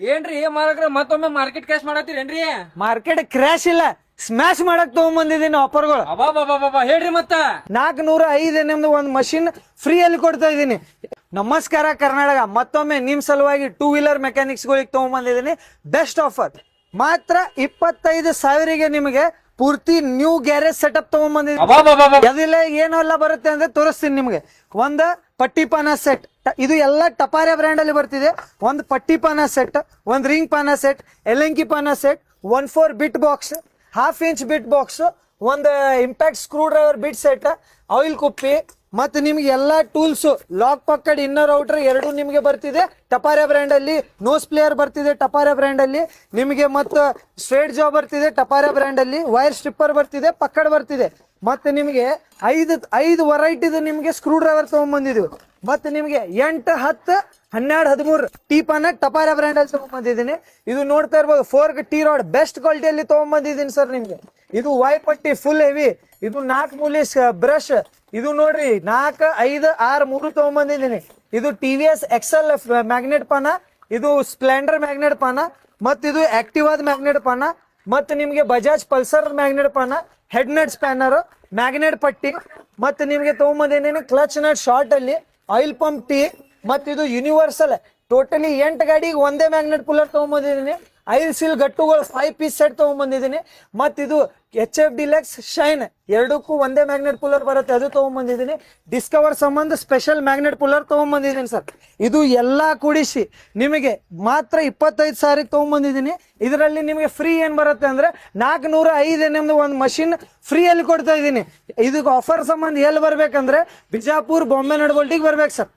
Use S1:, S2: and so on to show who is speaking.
S1: ಏನ್ರಿ ಮಾಲಕ್ರ ಮತ್ತೊಮ್ಮೆ ಮಾರ್ಕೆಟ್ ಕ್ಯಾಶ್ ಮಾಡತ್ತೀರೇನ್ರಿ?
S2: ಮಾರ್ಕೆಟ್ ಕ್ರ್ಯಾಶ್ ಇಲ್ಲ, ಸ್ಮ್ಯಾಶ್ ಮಾಡಕ್ ತಗೊಂಡ್ಬಂದಿದ್ದೀನಿ ಆಫರ್ಗಳು.
S1: ಅಬಾ ಹೇಳ್ರಿ ಮತ್ತ.
S2: 405 ನಿಮ್ದು ಒಂದು ಮಷಿನ್ ಫ್ರೀ ಅಲ್ಲಿ ಕೊಡ್ತಾ ಇದ್ದೀನಿ. ನಮಸ್ಕಾರ ಕರ್ನಾಟಕ, ಮತ್ತೊಮ್ಮೆ ನಿಮ್ ಸಲುವಾಗಿ 2 ವೀಲರ್ ಮೆಕ್ಯಾನಿಕ್ಸ್ ಗಳಿಗೆ ತಗೊಂಡ್ಬಂದಿದ್ದೀನಿ. ಬೆಸ್ಟ್ ಆಫರ್, ಮಾತ್ರ 25,000ಗೆ ನಿಮಗೆ ಪೂರ್ತಿ ನ್ಯೂ ಗ್ಯಾರೇಜ್ ಸೆಟಪ್ ತಗೊಂಡ್ಬಂದಿದ್ದೀನಿ. ಅದಿಲ್ಲ ಏನೆಲ್ಲ ಬರುತ್ತೆ ಅಂದ್ರೆ ತೋರಿಸ್ತೀನಿ ನಿಮ್ಗೆ. ಒಂದು ಪಟ್ಟಿ ಪಾನ ಸೆಟ್, ಇದು ಎಲ್ಲ ಟಪಾರೆ ಬ್ರ್ಯಾಂಡ್ ಅಲ್ಲಿ ಬರ್ತಿದೆ. ಒಂದು ಪಟ್ಟಿ ಪಾನ ಸೆಟ್, ಒಂದು ರಿಂಗ್ ಪಾನ ಸೆಟ್, ಎಲೆಂಕಿ ಪಾನ ಸೆಟ್, 1/4 ಬಿಟ್ ಬಾಕ್ಸ್, 1/2 ಇಂಚ್ ಬಿಟ್ ಬಾಕ್ಸ್, ಒಂದು ಇಂಪ್ಯಾಕ್ಟ್ ಸ್ಕ್ರೂ ಡ್ರೈವರ್ ಬಿಟ್ ಸೆಟ್, ಆಯಿಲ್ ಕುಪ್ಪಿ, ಮತ್ತೆ ನಿಮ್ಗೆ ಎಲ್ಲಾ ಟೂಲ್ಸ್, ಲಾಕ್ ಪಕ್ಕಡ್, ಇನ್ನರ್ ಔಟರ್ ಎರಡು ನಿಮ್ಗೆ ಬರ್ತಿದೆ ಟಪಾರೆ ಬ್ರ್ಯಾಂಡ್ ಅಲ್ಲಿ. ನೋಸ್ ಪ್ಲೇಯರ್ ಬರ್ತಿದೆ ಟಪಾರೆ ಬ್ರ್ಯಾಂಡ್ ಅಲ್ಲಿ ನಿಮಗೆ, ಮತ್ತು ಸ್ಟ್ರೇಟ್ ಜಾಬ್ ಬರ್ತಿದೆ ಟಪಾರೆ ಬ್ರ್ಯಾಂಡ್ ಅಲ್ಲಿ, ವೈರ್ ಸ್ಟ್ರಿಪ್ಪರ್ ಬರ್ತಿದೆ, ಪಕ್ಕಡ್ ಬರ್ತಿದೆ. ಮತ್ತೆ ನಿಮಗೆ ಐದು ವೆರೈಟಿದು ನಿಮ್ಗೆ ಸ್ಕ್ರೂ ಡ್ರೈವರ್ ತಗೊಂಡ್ಬಂದಿದ್ವಿ. ಮತ್ತೆ ನಿಮ್ಗೆ 8, 10, 12, 13 ಟೀಪಾನ ಟಪಾರ ಬ್ರ್ಯಾಂಡ್ ಅಲ್ಲಿ ತಗೊಂಡ್ಬಂದಿದ್ದೀನಿ. ಇದು ನೋಡ್ತಾ ಇರ್ಬೋದು, ಫೋರ್ಕ್ ಟೀ ರಾಡ್ ಬೆಸ್ಟ್ ಕ್ವಾಲಿಟಿಯಲ್ಲಿ ತಗೊಂಡ್ಬಂದಿದ್ದೀನಿ ಸರ್ ನಿಮ್ಗೆ. ಇದು ವೈ ಪಟ್ಟಿ ಫುಲ್ ಹೆವಿ, ಇದು 4 ಮೂಲಿ ಬ್ರಷ್, ಇದು ನೋಡ್ರಿ 4, 5, 6, 3 ತಗೊಂಡ್ಬಂದಿದ್ದೀನಿ. ಇದು TVS XL ಮ್ಯಾಗ್ನೆಟ್ ಪಾನ, ಇದು ಸ್ಪ್ಲೆಂಡರ್ ಮ್ಯಾಗ್ನೆಟ್ ಪಾನ, ಮತ್ತಿದು ಆಕ್ಟಿವಾದ ಮ್ಯಾಗ್ನೆಟ್ ಪಾನ, ಮತ್ತೆ ನಿಮ್ಗೆ ಬಜಾಜ್ ಪಲ್ಸರ್ ಮ್ಯಾಗ್ನೆಟ್ ಪಾನ, ಹೆಡ್ ನಟ್ ಸ್ಪ್ಯಾನರ್, ಮ್ಯಾಗ್ನೆಟ್ ಪಟ್ಟಿ, ಮತ್ತೆ ನಿಮ್ಗೆ ತಗೊಂಬಂದಿದ್ದೀನಿ ಕ್ಲಚ್ ನಟ್ ಶಾರ್ಟ್ ಅಲ್ಲಿ, ಆಯಿಲ್ ಪಂಪ್ ಟೀ, ಮತ್ತೆ ಇದು ಯೂನಿವರ್ಸಲ್ ಟೋಟಲಿ 8 ಗಾಡಿಗೆ ಒಂದೇ ಮ್ಯಾಗ್ನೆಟ್ ಕೂಲರ್ ತಗೊಂಡ್ಬಂದಿದ್ದೀನಿ. 5 ಸೀಲ್ ಗಟ್ಟುಗಳು 5 ಪೀಸ್ ಸೆಟ್ ತಗೊಂಡ್ಬಂದಿದ್ದೀನಿ. ಮತ್ತಿದು HF ಡಿಲೆಕ್ಸ್ ಶೈನ್ ಎರಡಕ್ಕೂ ಒಂದೇ ಮ್ಯಾಗ್ನೆಟ್ ಕೂಲರ್ ಬರುತ್ತೆ, ಅದು ತಗೊಂಡ್ಬಂದಿದ್ದೀನಿ. ಡಿಸ್ಕವರ್ ಸಂಬಂಧ ಸ್ಪೆಷಲ್ ಮ್ಯಾಗ್ನೆಟ್ ಕೂಲರ್ ತಗೊಂಡ್ಬಂದಿದ್ದೀನಿ ಸರ್. ಇದು ಎಲ್ಲಾ ಕೂಡಿಸಿ ನಿಮಗೆ ಮಾತ್ರ 25,000ಕ್ಕೆ ತಗೊಂಡ್ಬಂದಿದ್ದೀನಿ. ಇದರಲ್ಲಿ ನಿಮಗೆ ಫ್ರೀ ಏನ್ ಬರುತ್ತೆ ಅಂದ್ರೆ 405 ನಿಮ್ದು ಒಂದು ಮಷಿನ್ ಫ್ರೀ ಅಲ್ಲಿ ಕೊಡ್ತಾ ಇದ್ದೀನಿ. ಇದಕ್ಕೆ ಆಫರ್ ಸಂಬಂಧ ಎಲ್ಲಿ ಬರ್ಬೇಕಂದ್ರೆ ಬಿಜಾಪುರ್ ಬಾಂಬೆ ನಡಬೋಲ್ಟಿಗೆ ಬರ್ಬೇಕು ಸರ್.